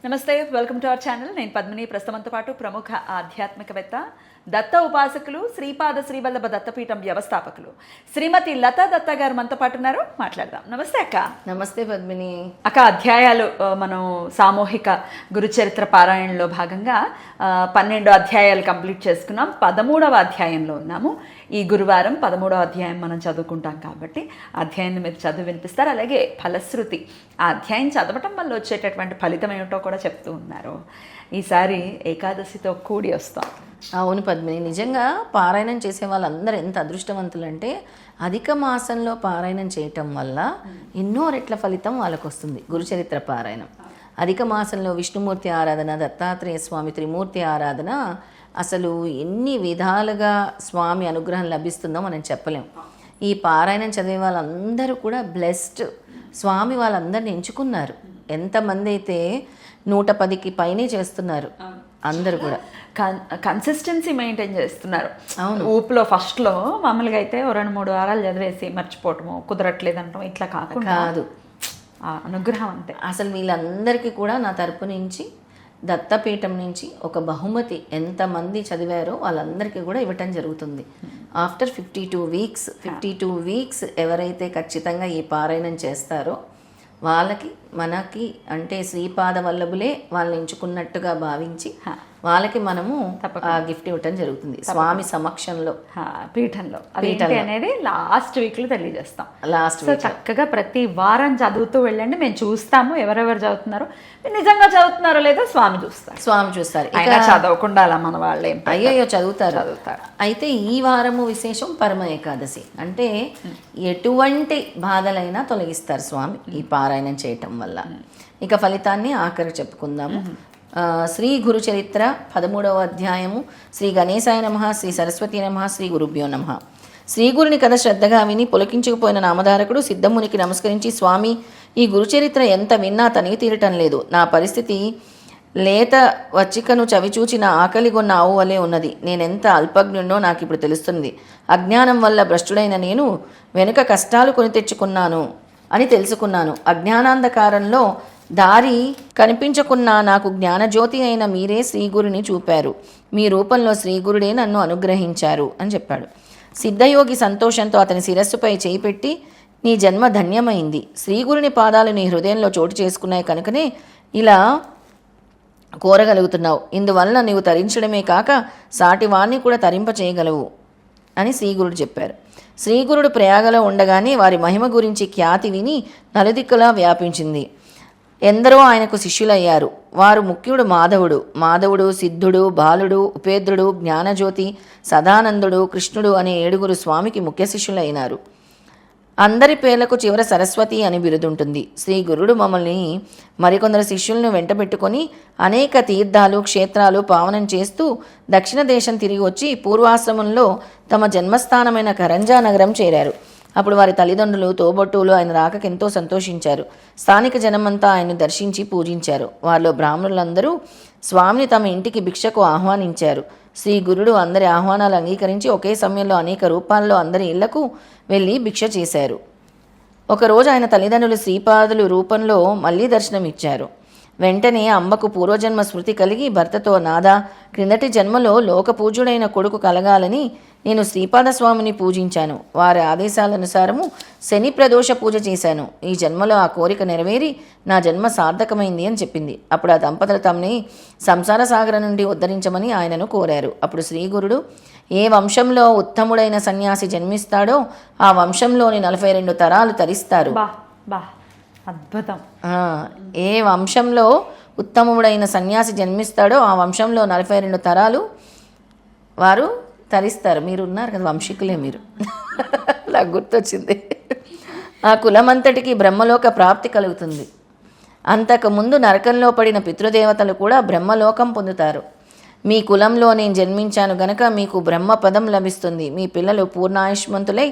నమస్తే, welcome to our channel. నేను పద్మిని. ప్రస్తుతంతో పాటు ప్రముఖ ఆధ్యాత్మికవేత్త, దత్త ఉపాసకులు, శ్రీపాద శ్రీవల్లభ దత్తపీఠం వ్యవస్థాపకులు శ్రీమతి లతా దత్తా గారు మనతో పాటు ఉన్నారు. మాట్లాడదాం. నమస్తే అక్క. నమస్తే పద్మిని. అక్క, అధ్యాయాలు మనం సామూహిక గురుచరిత్ర పారాయణలో భాగంగా 12 అధ్యాయాలు కంప్లీట్ చేసుకున్నాం. 13వ అధ్యాయంలో ఉన్నాము. ఈ గురువారం 13వ అధ్యాయం మనం చదువుకుంటాం కాబట్టి అధ్యాయాన్ని మీరు చదివి వినిపిస్తారు. అలాగే ఫలశ్రుతి, ఆ అధ్యాయం చదవటం వల్ల వచ్చేటటువంటి ఫలితం ఏమిటో కూడా చెప్తూ ఉన్నారు. ఈసారి ఏకాదశితో కూడి వస్తాం. అవును పద్మిని, నిజంగా పారాయణం చేసే వాళ్ళందరూ ఎంత అదృష్టవంతులు అంటే అధిక మాసంలో పారాయణం చేయటం వల్ల ఎన్నో రెట్ల ఫలితం వాళ్ళకు వస్తుంది. గురుచరిత్ర పారాయణం అధిక మాసంలో విష్ణుమూర్తి ఆరాధన, దత్తాత్రేయ స్వామి త్రిమూర్తి ఆరాధన, అసలు ఎన్ని విధాలుగా స్వామి అనుగ్రహం లభిస్తుందో మనం చెప్పలేం. ఈ పారాయణం చదివే వాళ్ళందరూ కూడా బ్లెస్డ్. స్వామి వాళ్ళందరిని ఎంచుకున్నారు. ఎంతమంది అయితే 110కి పైనే చేస్తున్నారు అందరు కూడా. కన్సిస్టెన్సీ మెయింటైన్ చేస్తున్నారు. అవును, ఊపులో ఫస్ట్లో మామూలుగా అయితే 2-3 వారాలు చదివేసి మర్చిపోవటము, కుదరట్లేదంటాం, ఇట్లా కాదు. అనుగ్రహం అంతే. అసలు వీళ్ళందరికీ కూడా నా తరపు నుంచి దత్తపీఠం నుంచి ఒక బహుమతి ఎంతమంది చదివారో వాళ్ళందరికీ కూడా ఇవ్వటం జరుగుతుంది. ఆఫ్టర్ 52 వీక్స్ ఎవరైతే ఖచ్చితంగా ఈ పారాయణం చేస్తారో వాళ్ళకి, మనకి అంటే శ్రీపాద వల్లభులే వాళ్ళని ఎంచుకున్నట్టుగా భావించి వాళ్ళకి మనము ఆ గిఫ్ట్ ఇవ్వటం జరుగుతుంది స్వామి సమక్షంలో, పీఠంలో అనేది లాస్ట్ వీక్లో తెలియజేస్తాం. లాస్ట్ సో చక్కగా ప్రతి వారం చదువుతూ వెళ్ళండి. మేము చూస్తాము ఎవరెవరు చదువుతున్నారో, నిజంగా చదువుతున్నారో లేదో స్వామి చూస్తారు. ఇక చదవకుండా అలా మన వాళ్ళే అయ్యో చదువుతారు. అయితే ఈ వారము విశేషం పరమ ఏకాదశి. అంటే ఎటువంటి బాధలైనా తొలగిస్తారు స్వామి ఈ పారాయణం చేయటం వల్ల. ఇక ఫలితాన్ని ఆఖరి చెప్పుకుందాము. శ్రీ గురు చరిత్ర 13వ అధ్యాయము. శ్రీ గణేశాయ నమః, శ్రీ సరస్వతి నమః, శ్రీ గురుభ్యో నమః. శ్రీ గురుని కథ శ్రద్ధగా విని పులకించుకుపోయిన నామధారకుడు సిద్ధమునికి నమస్కరించి, స్వామి, ఈ గురుచరిత్ర ఎంత విన్నా తనివి తీరటం లేదు. నా పరిస్థితి లేత వచ్చికను చవిచూచిన ఆకలిగొన్న ఆవు వలె ఉన్నది. నేనెంత అల్పజ్ఞున్నో నాకు ఇప్పుడు తెలుస్తుంది. అజ్ఞానం వల్ల భ్రష్టుడైన నేను వెనుక కష్టాలు కొని తెచ్చుకున్నాను అని తెలుసుకున్నాను. అజ్ఞానాంధకారంలో దారి కనిపించకున్నా నాకు జ్ఞానజ్యోతి అయిన మీరే శ్రీగురుని చూపారు. మీ రూపంలో శ్రీగురుడే నన్ను అనుగ్రహించారు అని చెప్పాడు. సిద్ధయోగి సంతోషంతో అతని శిరస్సుపై చేయి పెట్టి, నీ జన్మ ధన్యమైంది. శ్రీగురుని పాదాలు నీ హృదయంలో చోటు చేసుకున్నాయి కనుకనే ఇలా కోరగలుగుతున్నావు. ఇందువల్ల నీవు తరించడమే కాక సాటివాణ్ణి కూడా తరింప చేయగలవు అని శ్రీగురుడు చెప్పారు. శ్రీగురుడు ప్రయాగలో ఉండగానే వారి మహిమ గురించి ఖ్యాతి విని నలుదిక్కులా వ్యాపించింది. ఎందరో ఆయనకు శిష్యులయ్యారు. వారు ముఖ్యుడు మాధవుడు, సిద్ధుడు, బాలుడు, ఉపేంద్రుడు, జ్ఞానజ్యోతి, సదానందుడు, కృష్ణుడు అనే 7 స్వామికి ముఖ్య శిష్యులైనారు. అందరి పేర్లకు చివర సరస్వతి అని బిరుదుంటుంది. శ్రీ గురుడు మమ్మల్ని మరికొందరు శిష్యులను వెంటబెట్టుకొని అనేక తీర్థాలు, క్షేత్రాలు పావనం చేస్తూ దక్షిణ దేశం తిరిగి వచ్చి పూర్వాశ్రమంలో తమ జన్మస్థానమైన కరంజా నగరం చేరారు. అప్పుడు వారి తల్లిదండ్రులు, తోబొట్టువులు ఆయన రాకకు ఎంతో సంతోషించారు. స్థానిక జనమంతా ఆయన్ని దర్శించి పూజించారు. వారిలో బ్రాహ్మణులందరూ స్వామిని తమ ఇంటికి భిక్షకు ఆహ్వానించారు. శ్రీ గురుడు అందరి ఆహ్వానాలు అంగీకరించి ఒకే సమయంలో అనేక రూపాల్లో అందరి ఇళ్లకు వెళ్ళి భిక్ష చేశారు. ఒకరోజు ఆయన తల్లిదండ్రులు శ్రీపాదులు రూపంలో మళ్ళీ దర్శనమిచ్చారు. వెంటనే అమ్మకు పూర్వజన్మ స్మృతి కలిగి భర్తతో, నాదా, క్రిందటి జన్మలో లోకపూజ్యుడైన కొడుకు కలగాలని నేను శ్రీపాదస్వామిని పూజించాను. వారి ఆదేశాలనుసారము శని ప్రదోష పూజ చేశాను. ఈ జన్మలో ఆ కోరిక నెరవేరి నా జన్మ సార్థకమైంది అని చెప్పింది. అప్పుడు ఆ దంపతులు తమని సంసార సాగరం నుండి ఉద్ధరించమని ఆయనను కోరారు. అప్పుడు శ్రీగురుడు, ఏ వంశంలో ఉత్తముడైన సన్యాసి జన్మిస్తాడో ఆ వంశంలోని 42 తరాలు తరిస్తారు. అద్భుతం. ఏ వంశంలో ఉత్తముడైన సన్యాసి జన్మిస్తాడో ఆ వంశంలో 42 తరాలు వారు తరిస్తారు. మీరు ఉన్నారు కదా, వంశీకులే మీరు. నాకు గుర్తొచ్చింది. ఆ కులమంతటికి బ్రహ్మలోక ప్రాప్తి కలుగుతుంది. అంతకుముందు నరకంలో పడిన పితృదేవతలు కూడా బ్రహ్మలోకం పొందుతారు. మీ కులంలో నేను జన్మించాను గనక మీకు బ్రహ్మపదం లభిస్తుంది. మీ పిల్లలు పూర్ణాయుష్మంతులై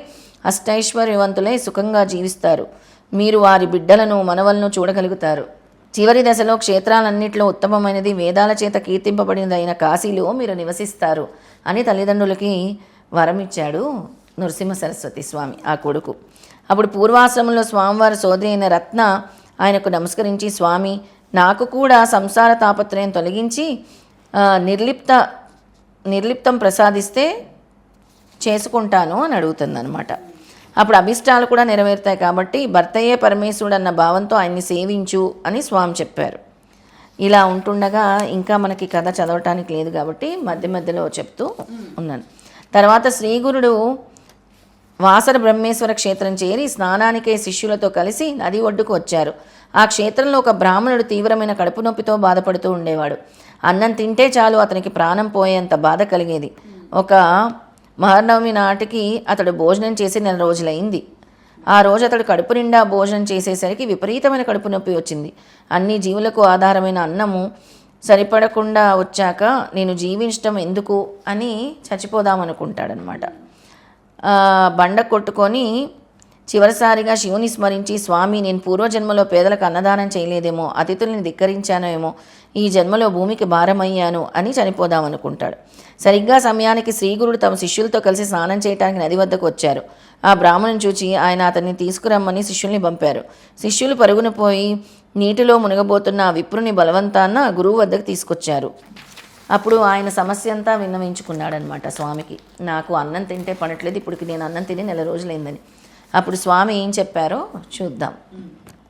అష్టైశ్వర్యవంతులై సుఖంగా జీవిస్తారు. మీరు వారి బిడ్డలను, మనవలను చూడగలుగుతారు. చివరి దశలో క్షేత్రాలన్నింటిలో ఉత్తమమైనది, వేదాల చేత కీర్తింపబడినదైన కాశీలో మీరు నివసిస్తారు అని తల్లిదండ్రులకి వరమిచ్చాడు నృసింహ సరస్వతి స్వామి, ఆ కొడుకు. అప్పుడు పూర్వాశ్రమంలో స్వామివారి సోదరి అయిన రత్న ఆయనకు నమస్కరించి, స్వామి, నాకు కూడా సంసార తాపత్రయం తొలగించి నిర్లిప్తం ప్రసాదిస్తే చేసుకుంటాను అని అడుగుతుందన్నమాట. అప్పుడు అభిష్టాలు కూడా నెరవేరుతాయి కాబట్టి భర్తయే పరమేశ్వరుడు అన్న భావంతో ఆయన్ని సేవించు అని స్వామి చెప్పారు. ఇలా ఉంటుండగా ఇంకా మనకి కథ చదవటానికి లేదు కాబట్టి మధ్య మధ్యలో చెప్తూ ఉన్నాను. తర్వాత శ్రీగురుడు వాసర బ్రహ్మేశ్వర క్షేత్రం చేరి స్నానానికై శిష్యులతో కలిసి నది ఒడ్డుకు వచ్చారు. ఆ క్షేత్రంలో ఒక బ్రాహ్మణుడు తీవ్రమైన కడుపు నొప్పితో బాధపడుతూ ఉండేవాడు. అన్నం తింటే చాలు అతనికి ప్రాణం పోయేంత బాధ కలిగేది. ఒక మహర్నవమి నాటికి అతడు భోజనం చేసి 4 రోజులైంది. ఆ రోజు అతడు కడుపు నిండా భోజనం చేసేసరికి విపరీతమైన కడుపు నొప్పి వచ్చింది. అన్ని జీవులకు ఆధారమైన అన్నము సరిపడకుండా వచ్చాక నేను జీవించటం ఎందుకు అని చచ్చిపోదామనుకుంటాడనమాట. బండ కొట్టుకొని చివరిసారిగా శివుని స్మరించి, స్వామి నేను పూర్వజన్మలో పేదలకు అన్నదానం చేయలేదేమో, అతిథుల్ని ధిక్కరించానో ఏమో, ఈ జన్మలో భూమికి భారమయ్యాను అని చనిపోదామనుకుంటాడు. సరిగ్గా సమయానికి శ్రీగురుడు తమ శిష్యులతో కలిసి స్నానం చేయడానికి నది వద్దకు వచ్చారు. ఆ బ్రాహ్మణుని చూచి ఆయన అతన్ని తీసుకురమ్మని శిష్యుల్ని పంపారు. శిష్యులు పరుగున పోయి నీటిలో మునగబోతున్న ఆ విప్రుని బలవంతాన గురువు వద్దకు తీసుకొచ్చారు. అప్పుడు ఆయన సమస్య అంతా విన్నవించుకున్నాడనమాట స్వామికి. నాకు అన్నం తింటే పడట్లేదు, ఇప్పటికి నేను అన్నం తిని 4 రోజులైందని. అప్పుడు స్వామి ఏం చెప్పారో చూద్దాం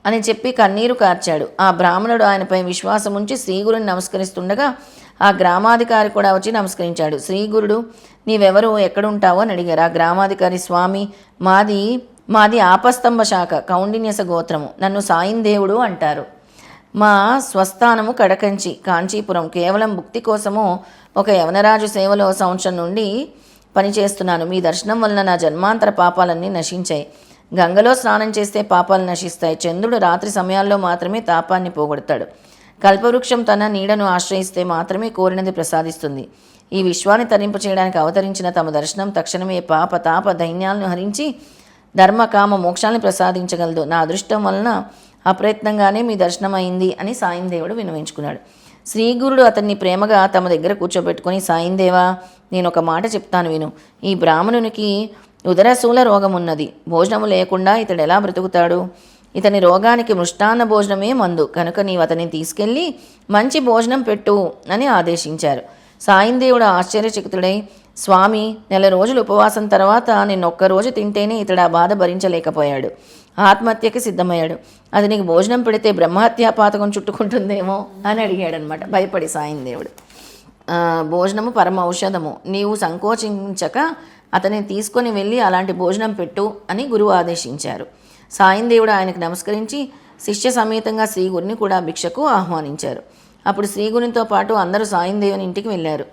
అని చెప్పి కన్నీరు కార్చాడు. ఆ బ్రాహ్మణుడు ఆయనపై విశ్వాసం ఉంచి శ్రీగురుని నమస్కరిస్తుండగా ఆ గ్రామాధికారి కూడా వచ్చి నమస్కరించాడు. శ్రీగురుడు నీవెవరు, ఎక్కడుంటావు అని అడిగారు. ఆ గ్రామాధికారి స్వామి మాది ఆపస్తంభ శాఖ, కౌండిన్యస గోత్రము, నన్ను సాయిందేవుడు అంటారు. మా స్వస్థానము కడకంచి, కాంచీపురం. కేవలం భుక్తి కోసము ఒక యవనరాజు సేవలో సంవత్సరం నుండి పనిచేస్తున్నాను. మీ దర్శనం వలన నా జన్మాంతర పాపాలన్నీ నశించాయి. గంగలో స్నానం చేస్తే పాపాలు నశిస్తాయి. చంద్రుడు రాత్రి సమయాల్లో మాత్రమే తాపాన్ని పోగొడతాడు. కల్పవృక్షం తన నీడను ఆశ్రయిస్తే మాత్రమే కోరినది ప్రసాదిస్తుంది. ఈ విశ్వాన్ని తరింపచేయడానికి అవతరించిన తమ దర్శనం తక్షణమే పాప తాప దైన్యాలను హరించి ధర్మ కామ మోక్షాన్ని ప్రసాదించగలదు. నా అదృష్టం వలన అప్రయత్నంగానే మీ దర్శనం అయింది అని సాయిందేవుడు వినవించుకున్నాడు. శ్రీగురుడు అతన్ని ప్రేమగా తమ దగ్గర కూర్చోబెట్టుకొని, సాయిందేవా నేను ఒక మాట చెప్తాను విను. ఈ బ్రాహ్మణునికి ఉదరశూల రోగం ఉన్నది. భోజనము లేకుండా ఇతడు ఎలా బ్రతుకుతాడు? ఇతని రోగానికి మృష్టాన్న భోజనమే మందు. కనుక నీవు అతన్ని తీసుకెళ్ళి మంచి భోజనం పెట్టు అని ఆదేశించారు. సాయిందేవుడు ఆశ్చర్యచకితుడై, స్వామి 4 రోజులు ఉపవాసం తర్వాత నేను 1 రోజు తింటేనే ఇతడు ఆ బాధ భరించలేకపోయాడు. ఆత్మహత్యకి సిద్ధమయ్యాడు. అది నీకు భోజనం పెడితే బ్రహ్మహత్యా పాతకం చుట్టుకుంటుందేమో అని అడిగాడనమాట భయపడి సాయిందేవుడు. భోజనము పరమ ఔషధము, నీవు సంకోచించక అతన్ని తీసుకొని వెళ్ళి అలాంటి భోజనం పెట్టు అని గురువు ఆదేశించారు. సాయిందేవుడు ఆయనకు నమస్కరించి శిష్య సమేతంగా శ్రీగురిని కూడా భిక్షకు ఆహ్వానించారు. అప్పుడు శ్రీగురితో పాటు అందరూ సాయిందేవుని ఇంటికి వెళ్ళారు.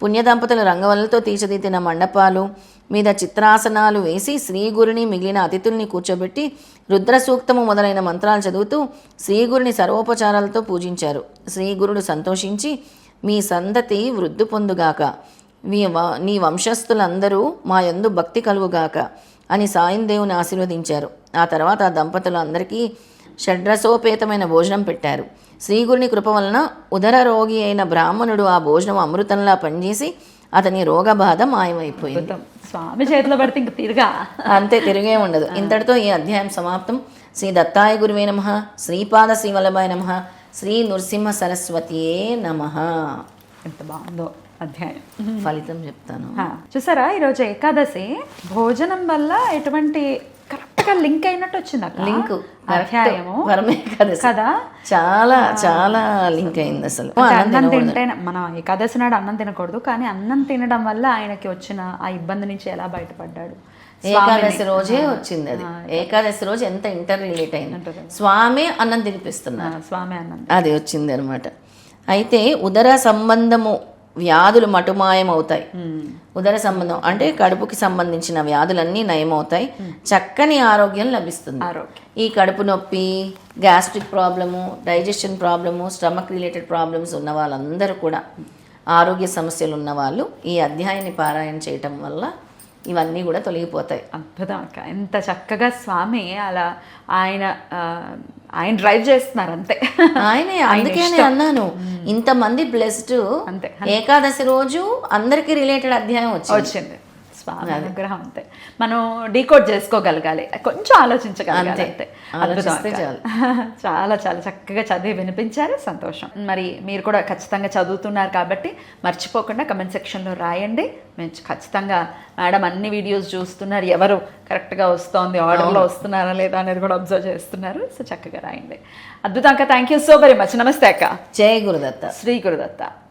పుణ్యదంపతులు రంగవల్లుతో తీర్చిదిద్దిన మండపాలు మీద చిత్రాసనాలు వేసి శ్రీగురిని మిగిలిన అతిథుల్ని కూర్చోబెట్టి రుద్ర సూక్తము మొదలైన మంత్రాలు చదువుతూ శ్రీగురిని సర్వోపచారాలతో పూజించారు. శ్రీగురుడు సంతోషించి, మీ సంతతి వృద్ధి పొందుగాక, నీ వంశస్థులందరూ మా యందు భక్తి కలుగుగాక అని సాయిందేవుని ఆశీర్వదించారు. ఆ తర్వాత ఆ దంపతులు అందరికీ షడ్రసోపేతమైన భోజనం పెట్టారు. శ్రీగురుని కృప వలన ఉదర రోగి అయిన బ్రాహ్మణుడు ఆ భోజనం అమృతంలా పనిచేసి అతని రోగబాధ మాయమైపోయింది. స్వామి చేతిలో పడితే ఇంక తిరిగా అంతే, తిరిగే ఉండదు. ఇంతటితో ఈ అధ్యాయం సమాప్తం. శ్రీ దత్తాయ గురువే నమః, శ్రీపాద శ్రీవల్లభాయ నమః, శ్రీ నృసింహ సరస్వతియే నమః. ఎంత బాగుందో అధ్యాయం. ఫలితం చెప్తాను. చూసారా, ఈరోజు ఏకాదశి భోజనం వల్ల ఎటువంటి కరెక్ట్గా లింక్ అయినట్టు వచ్చింది అక్కడ లింక్ అధ్యాయము ఏకాదశి కదా, చాలా చాలా లింక్ అయింది. అసలు అన్నం తింటే మనం ఏకాదశి నాడు అన్నం తినకూడదు, కానీ అన్నం తినడం వల్ల ఆయనకి వచ్చిన ఆ ఇబ్బంది నుంచి ఎలా బయటపడ్డాడు. ఏకాదశి రోజే వచ్చింది అది. ఏకాదశి రోజు ఎంత ఇంటర్ రిలేట్ అయింది. స్వామి అన్నం తినిపిస్తున్నారు, స్వామి అన్నం అది వచ్చింది అనమాట. అయితే ఉదర సంబంధము వ్యాధులు మటుమాయమవుతాయి. ఉదర సంబంధం అంటే కడుపుకి సంబంధించిన వ్యాధులన్నీ నయమవుతాయి. చక్కని ఆరోగ్యం లభిస్తుంది. ఈ కడుపు నొప్పి, gastric problem, digestion problem, stomach related problems ఉన్న వాళ్ళందరూ కూడా, ఆరోగ్య సమస్యలు ఉన్న వాళ్ళు ఈ అధ్యాయాన్ని పారాయణ చేయటం వల్ల ఇవన్నీ కూడా తొలగిపోతాయి. అద్భుతం అక్క, ఎంత చక్కగా స్వామి అలా ఆయన డ్రైవ్ చేస్తున్నారు అంతే. ఆయనే, అందుకే నేను అన్నాను ఇంతమంది బ్లెస్డ్. అంతే, ఏకాదశి రోజు అందరికి రిలేటెడ్ అధ్యాయం వచ్చింది. స్వామి అనుగ్రహం అంతే. మనం డీకోడ్ చేసుకోగలగాలి, కొంచెం ఆలోచించగలగాలి అంతే. అద్భుతం ఆలోచిస్తే అక్క. చాలు. చాలా చాలా చక్కగా చదివి వినిపించారు, సంతోషం. మరి మీరు కూడా ఖచ్చితంగా చదువుతున్నారు కాబట్టి మర్చిపోకుండా కమెంట్ సెక్షన్లో రాయండి. మేము ఖచ్చితంగా మేడం అన్ని వీడియోస్ చూస్తున్నారు, ఎవరు కరెక్ట్గా వస్తోంది, ఆర్డర్లో వస్తున్నారా లేదా అనేది కూడా అబ్జర్వ్ చేస్తున్నారు. సో చక్కగా రాయండి. అద్భుతం అక్క, thank you so very much. నమస్తే అక్క. జయ గురుదత్త. శ్రీ గురుదత్త.